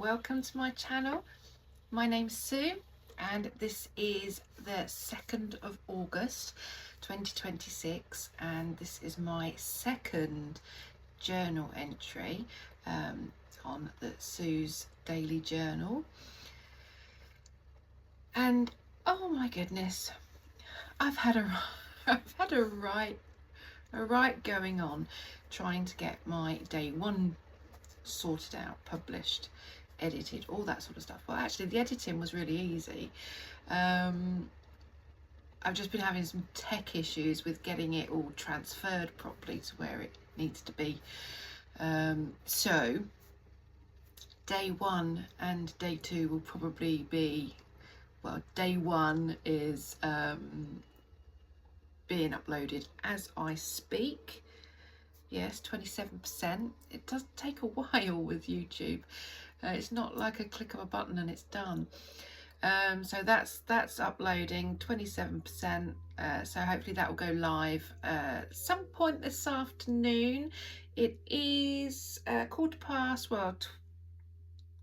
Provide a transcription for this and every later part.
welcome to my channel. My name's Sue and this is the 2nd of August 2026 and this is my second journal entry on the Sue's Daily Journal. And oh my goodness, I've had a right going on trying to get my day one sorted out, published, edited, all that sort of stuff. Well, actually the editing was really easy. I've just been having some tech issues with getting it all transferred properly to where it needs to be. So day one and day two will probably be, well, day one is being uploaded as I speak. Yes, 27%. It does take a while with YouTube. It's not like a click of a button and it's done. So that's uploading 27%. So hopefully that will go live some point this afternoon. It is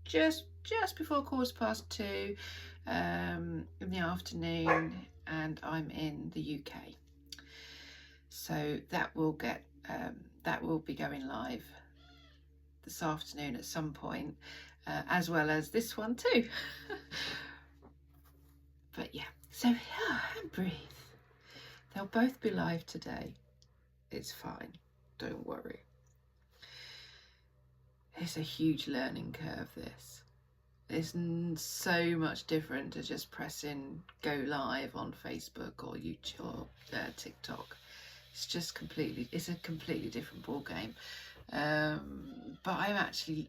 just before 2:15 in the afternoon, and I'm in the UK. So that will be going live this afternoon at some point, as well as this one too. But yeah, so and breathe. They'll both be live today. It's fine, don't worry. It's a huge learning curve, this. It's so much different to just pressing go live on Facebook or YouTube or TikTok. It's a completely different ball game. But I'm actually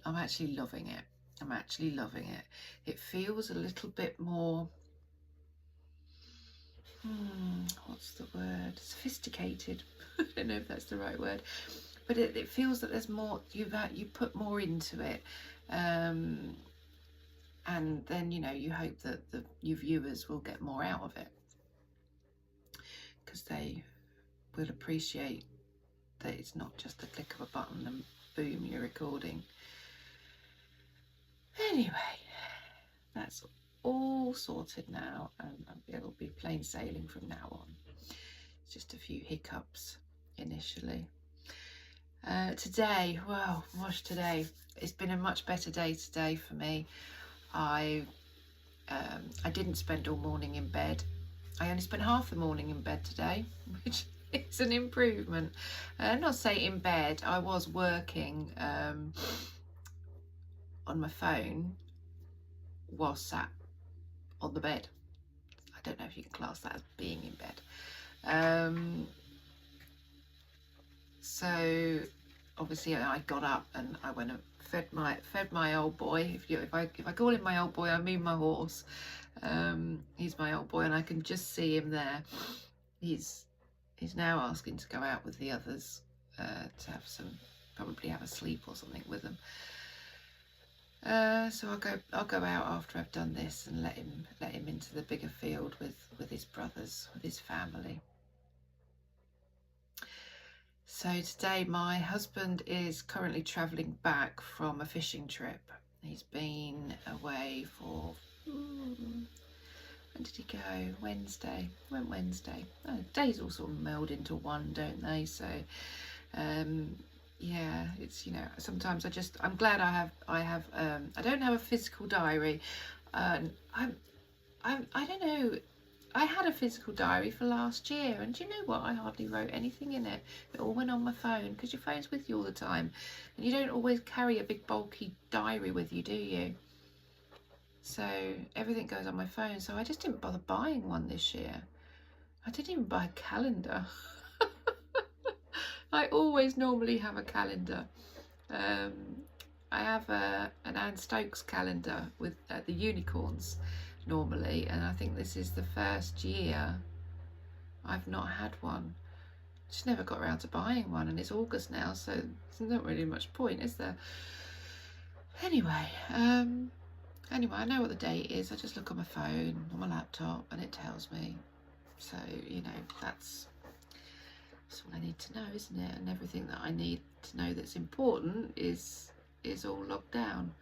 loving it. I'm actually loving it. It feels a little bit more, what's the word? Sophisticated. I don't know if that's the right word, but it feels that there's more, you put more into it. And then, you hope that your viewers will get more out of it, because they will appreciate that it's not just a click of a button and boom, you're recording. Anyway, that's all sorted now, and it'll be plain sailing from now on. It's just a few hiccups initially. Today, well, gosh, today it's been a much better day today for me. I didn't spend all morning in bed. I only spent half the morning in bed today, which is an improvement. Not say in bed, I was working on my phone while sat on the bed. I don't know if you can class that as being in bed. So obviously I got up and I went and fed my old boy. If I call him my old boy, I mean my horse. He's my old boy, and I can just see him there. He's now asking to go out with the others to probably have a sleep or something with them. So I'll go out after I've done this and let him into the bigger field with his brothers, with his family. So today my husband is currently travelling back from a fishing trip. He's been away for, when did he go? Wednesday. Went Wednesday. Oh, days all sort of meld into one, don't they? So yeah, it's, sometimes I'm glad I don't have a physical diary. I don't know, I had a physical diary for last year, and do you know what? I hardly wrote anything in it. It all went on my phone, because your phone's with you all the time, and you don't always carry a big bulky diary with you, do you? So everything goes on my phone. So I just didn't bother buying one this year. I didn't even buy a calendar. I always normally have a calendar. I have an Anne Stokes calendar with the unicorns normally, and I think this is the first year I've not had one. Just never got around to buying one, and it's August now, so there's not really much point, is there? Anyway, I know what the date is. I just look on my phone, on my laptop, and it tells me. So, that's all I need to know, isn't it? And everything that I need to know that's important is all logged down.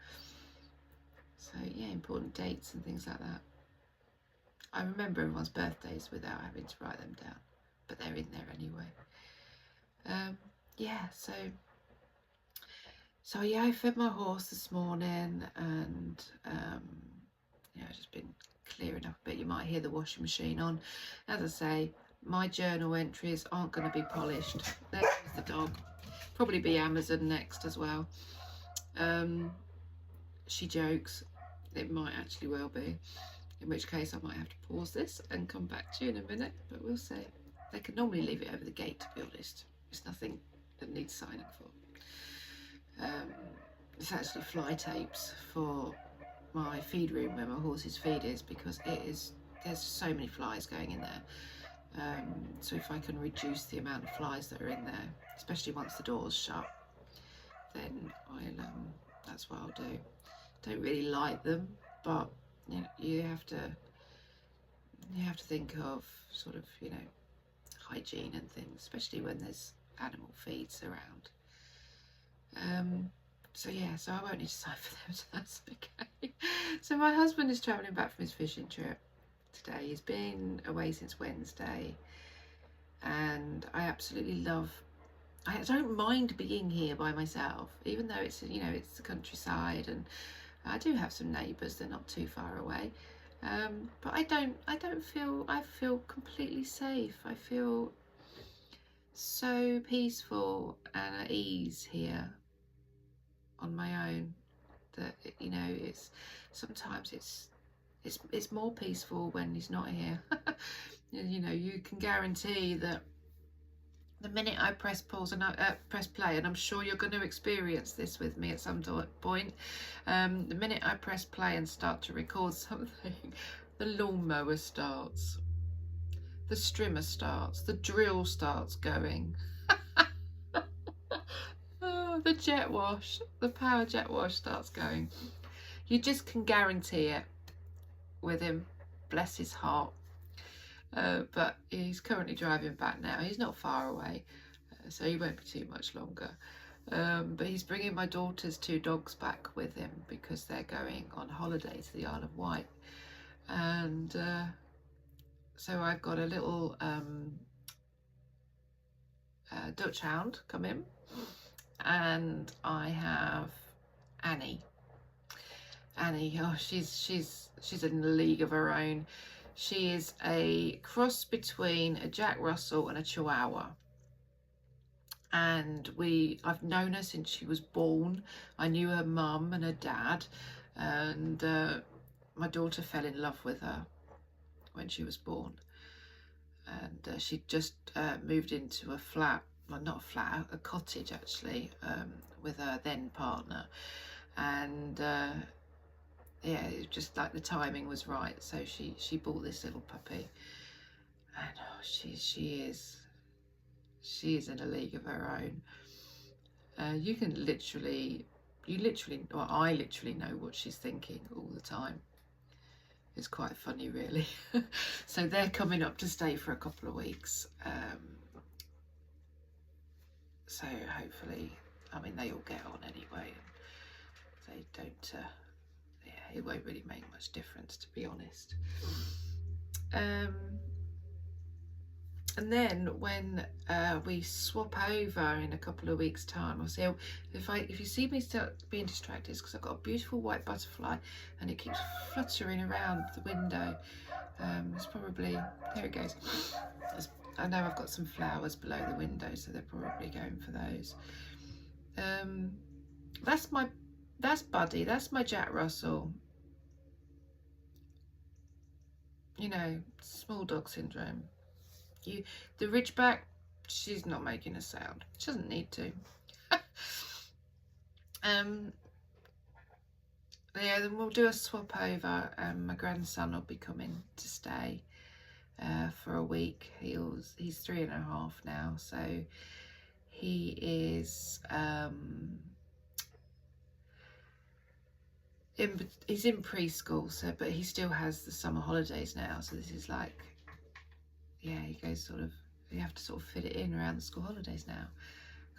So yeah, important dates and things like that. I remember everyone's birthdays without having to write them down, but they're in there anyway. Yeah, so yeah, I fed my horse this morning, and yeah, I've just been clearing up a bit. You might hear the washing machine on. As I say, my journal entries aren't going to be polished. There's the dog. Probably be Amazon next as well. She jokes. It might actually well be. In which case I might have to pause this and come back to you in a minute, but we'll see. They can normally leave it over the gate, to be honest. It's nothing that needs signing for. It's actually fly tapes for my feed room where my horse's feed is, because there's so many flies going in there. So if I can reduce the amount of flies that are in there, especially once the door's shut, then that's what I'll do. Don't really like them, but you know, you have to think of sort of, you know, hygiene and things, especially when there's animal feeds around. So yeah, so I won't need to sign for them, so that's okay. So my husband is travelling back from his fishing trip today. He's been away since Wednesday, and I absolutely I don't mind being here by myself, even though it's, you know, it's the countryside, and I do have some neighbours. They're not too far away, but I feel completely safe. I feel so peaceful and at ease here on my own, that, you know, sometimes it's more peaceful when he's not here. You know, you can guarantee that the minute I press pause and press play, and I'm sure you're going to experience this with me at some point, the minute I press play and start to record something, the lawnmower starts, the strimmer starts, the drill starts going. Oh, the jet wash, the power jet wash starts going. You just can guarantee it with him, bless his heart. But he's currently driving back now. He's not far away, so he won't be too much longer. But he's bringing my daughter's 2 dogs back with him, because they're going on holiday to the Isle of Wight. And so I've got a little Dutch hound come in, and I have Annie. Oh, she's in a league of her own. She is a cross between a Jack Russell and a Chihuahua, and I've known her since she was born. I knew her mum and her dad, and my daughter fell in love with her when she was born, and she just moved into a flat, well, not a flat, a cottage actually, with her then partner, and yeah, it was just like the timing was right, so she bought this little puppy, and oh, she is in a league of her own. You literally well, I literally know what she's thinking all the time. It's quite funny, really. So they're coming up to stay for a couple of weeks, so hopefully, I mean, they all get on anyway, and they don't yeah, it won't really make much difference, to be honest. And then when we swap over in a couple of weeks' time, I'll see. If you see me start being distracted, it's because I've got a beautiful white butterfly, and it keeps fluttering around the window. It's probably, there it goes. I know I've got some flowers below the window, so they're probably going for those. That's Buddy. That's my Jack Russell. You know, small dog syndrome. The Ridgeback, she's not making a sound. She doesn't need to. Yeah, then we'll do a swap over, and my grandson will be coming to stay for a week. He's 3.5 now, so he is he's in preschool, so, but he still has the summer holidays now, so this is like, yeah, he goes sort of, you have to sort of fit it in around the school holidays now.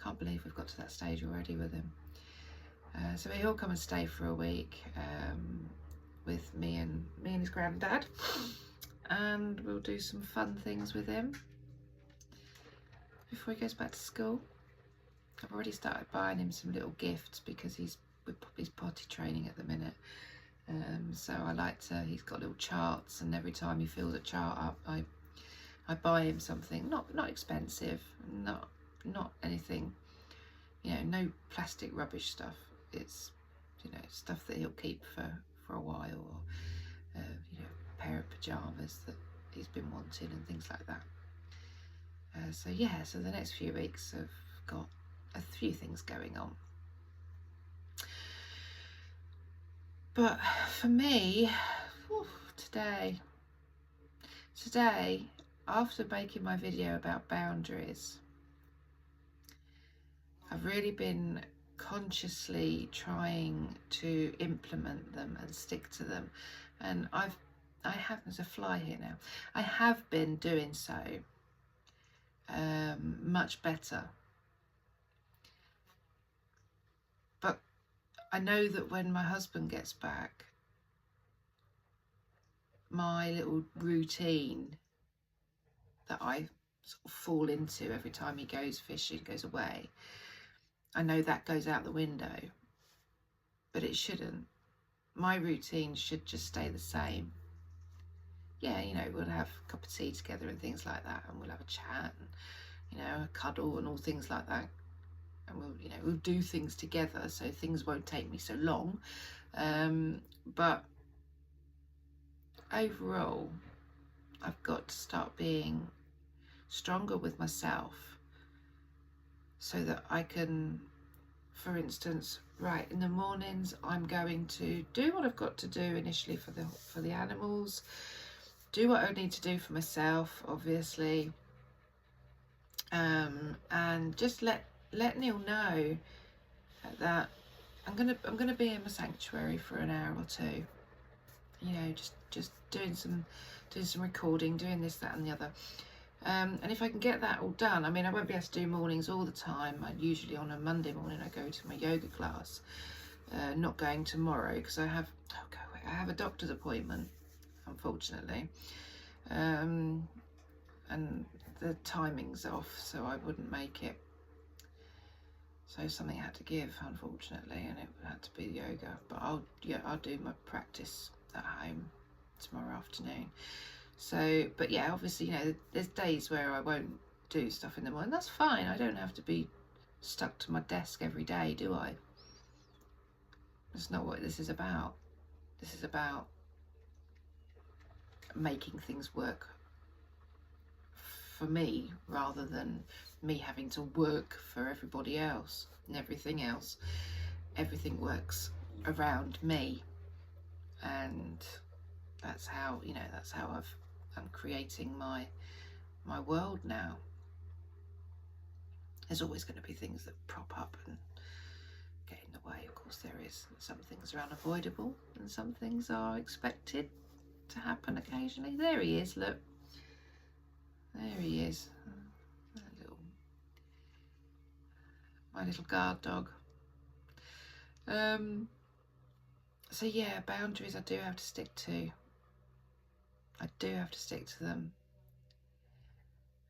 Can't believe we've got to that stage already with him. So he'll come and stay for a week, with me and his granddad, and we'll do some fun things with him before he goes back to school. I've already started buying him some little gifts because he's potty training at the minute. So I like to, he's got little charts, and every time he fills a chart up, I buy him something, not expensive, not anything, you know, no plastic rubbish stuff. It's, you know, stuff that he'll keep for a while, or you know, a pair of pajamas that he's been wanting and things like that. So yeah, so the next few weeks have got a few things going on. But for me, today, after making my video about boundaries, I've really been consciously trying to implement them and stick to them. And I have, there's a fly here now. I have been doing so much better. But I know that when my husband gets back, my little routine that I sort of fall into every time he goes fishing, goes away, I know that goes out the window, but it shouldn't. My routine should just stay the same. Yeah, you know, we'll have a cup of tea together and things like that, and we'll have a chat and, you know, a cuddle and all things like that. And we'll, you know, we'll do things together, so things won't take me so long. But overall, I've got to start being stronger with myself, so that I can, for instance, right, in the mornings I'm going to do what I've got to do initially for the animals, do what I need to do for myself, obviously, and just let Neil know that I'm gonna be in my sanctuary for an hour or two. You know, just doing some recording, doing this, that, and the other. And if I can get that all done, I mean, I won't be able to do mornings all the time. I usually, on a Monday morning, I go to my yoga class. Not going tomorrow because I have a doctor's appointment, unfortunately, and the timing's off, so I wouldn't make it. So something had to give, unfortunately, and it had to be yoga. But I'll do my practice at home tomorrow afternoon. So, but yeah, obviously, you know, there's days where I won't do stuff in the morning. That's fine. I don't have to be stuck to my desk every day, do I? That's not what this is about. This is about making things work for me, rather than me having to work for everybody else and everything else. Everything works around me, and that's how, you know, that's how I'm creating my world now. There's always going to be things that prop up and get in the way, of course there is. Some things are unavoidable and some things are expected to happen occasionally. There he is, look. There he is. My little guard dog. So yeah, boundaries I do have to stick to. I do have to stick to them.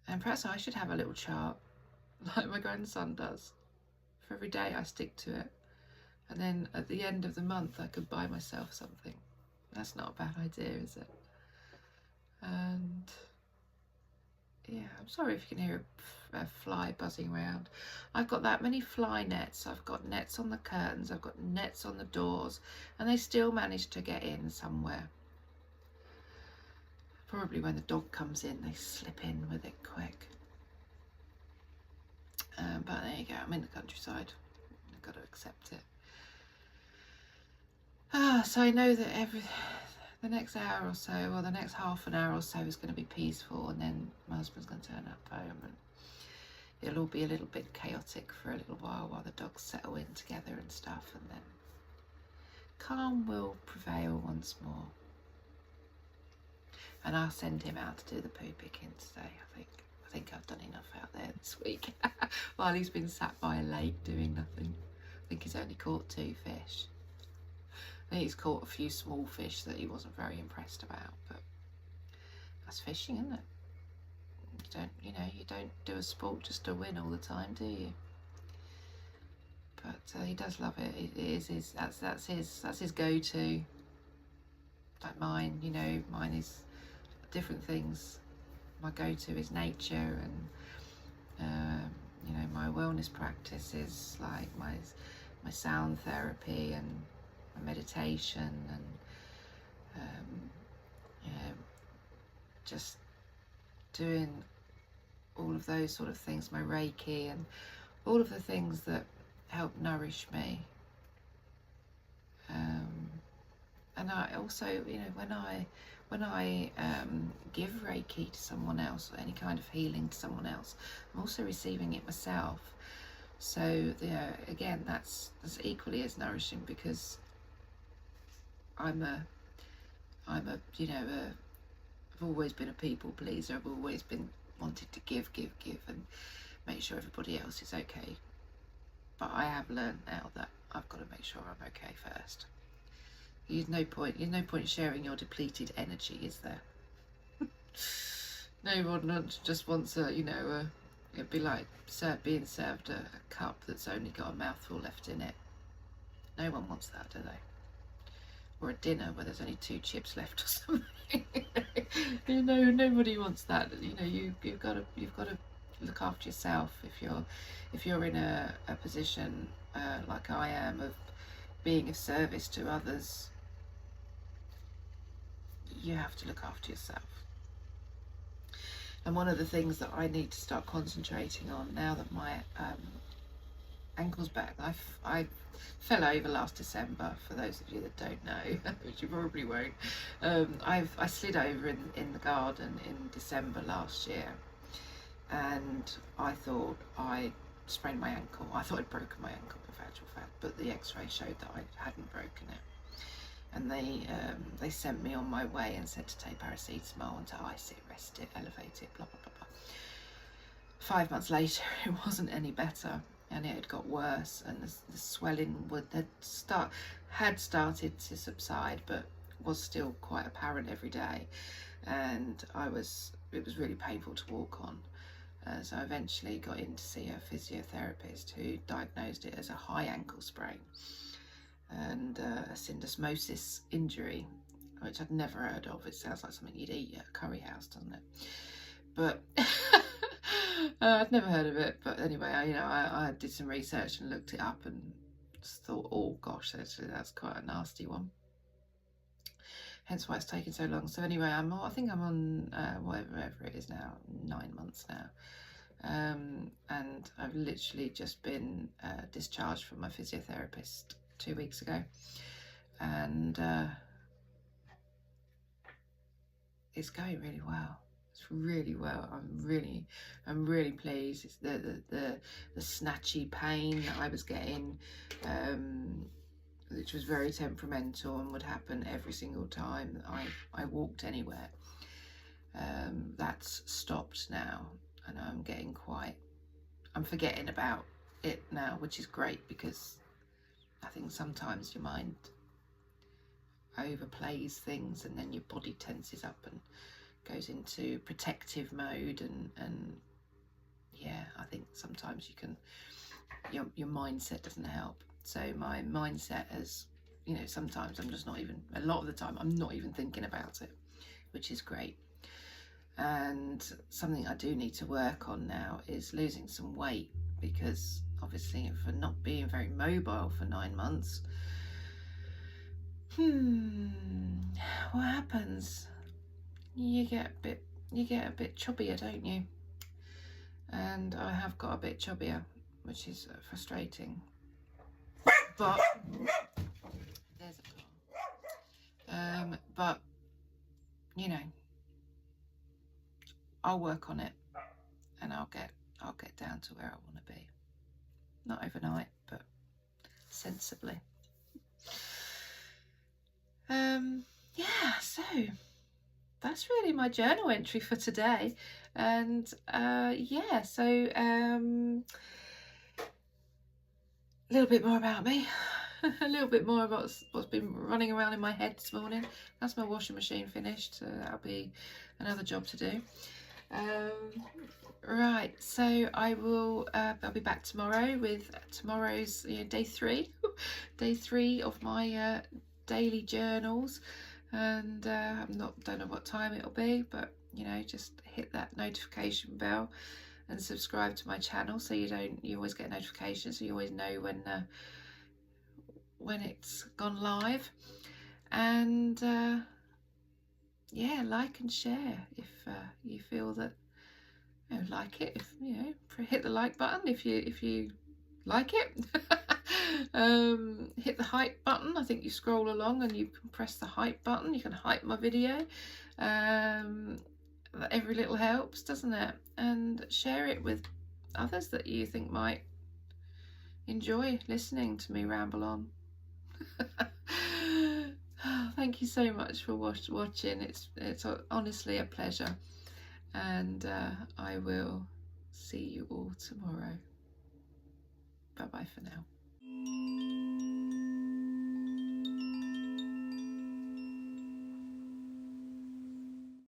And perhaps I should have a little chart, like my grandson does. For every day I stick to it. And then at the end of the month I could buy myself something. That's not a bad idea, is it? And yeah, I'm sorry if you can hear a fly buzzing around. I've got that many fly nets. I've got nets on the curtains, I've got nets on the doors, and they still manage to get in somewhere. Probably when the dog comes in, they slip in with it quick. But there you go, I'm in the countryside. I've got to accept it. So I know that the next hour or so, or the next half an hour or so, is going to be peaceful, and then my husband's going to turn up home, and it'll all be a little bit chaotic for a little while the dogs settle in together and stuff, and then calm will prevail once more. And I'll send him out to do the poo picking today. I think I've done enough out there this week. While he's been sat by a lake doing nothing. I think he's only caught 2 fish. I think he's caught a few small fish that he wasn't very impressed about, but that's fishing, isn't it? You don't do a sport just to win all the time, do you? But he does love it. It is his. That's his go-to. Like mine, mine is different things. My go-to is nature, and my wellness practice is like my sound therapy and my meditation, and just doing all of those sort of things, my Reiki and all of the things that help nourish me. And I also, when I give Reiki to someone else, or any kind of healing to someone else, I'm also receiving it myself. So again, that's equally as nourishing, because I've always been a people pleaser. I've always been wanted to give and make sure everybody else is okay. But I have learned now that I've got to make sure I'm okay first. There's no point sharing your depleted energy, is there? No one just wants it'd be like being served a cup that's only got a mouthful left in it. No one wants that, do they? Or a dinner where there's only 2 chips left or something. Nobody wants that. You've got to look after yourself. If you're in a position like I am, of being of service to others, you have to look after yourself. And one of the things that I need to start concentrating on now that my ankle's back, I fell over last December, for those of you that don't know, which you probably won't. I slid over in the garden in December last year, and I thought I sprained my ankle. I thought I'd broken my ankle, in actual fact, but the x-ray showed that I hadn't broken it. And they sent me on my way and said to take paracetamol and to ice it, rest it, elevate it, blah, blah, blah, blah. 5 months later, it wasn't any better, and it had got worse, and the swelling had started to subside, but was still quite apparent every day, and it was really painful to walk on. So I eventually got in to see a physiotherapist, who diagnosed it as a high ankle sprain and a syndesmosis injury, which I'd never heard of. It sounds like something you'd eat at a curry house, doesn't it? But I'd never heard of it. But anyway, I did some research and looked it up, and just thought, oh gosh, that's quite a nasty one. Hence why it's taken so long. So anyway, I think I'm on whatever it is now, 9 months now. And I've literally just been discharged from my physiotherapist 2 weeks ago, and it's going really well. It's really well. I'm really pleased. It's the snatchy pain that I was getting, which was very temperamental and would happen every single time that I walked anywhere. That's stopped now, and I'm forgetting about it now, which is great, because I think sometimes your mind overplays things, and then your body tenses up and goes into protective mode, and yeah, I think sometimes your mindset doesn't help. So my mindset has, sometimes a lot of the time I'm not even thinking about it, which is great. And something I do need to work on now is losing some weight, because obviously for not being very mobile for 9 months, what happens? You get a bit chubbier, don't you? And I have got a bit chubbier, which is frustrating. But there's a car. But I'll work on it, and I'll get down to where I want to be. Not overnight, but sensibly. Yeah, so that's really my journal entry for today. And yeah, so a little bit more about me. a little bit more of what's been running around in my head this morning. That's my washing machine finished, so that'll be another job to do. Right, so I'll be back tomorrow with tomorrow's day 3 day 3 of my daily journals, and don't know what time it'll be, but just hit that notification bell and subscribe to my channel so you always get notifications, so you always know when it's gone live. And yeah, like and share if you feel that like it. If hit the like button if you like it. Hit the hype button. I think you scroll along and you can press the hype button. You can hype my video. Every little helps, doesn't it? And share it with others that you think might enjoy listening to me ramble on. Thank you so much for watching. It's honestly a pleasure, and I will see you all tomorrow. Bye bye for now.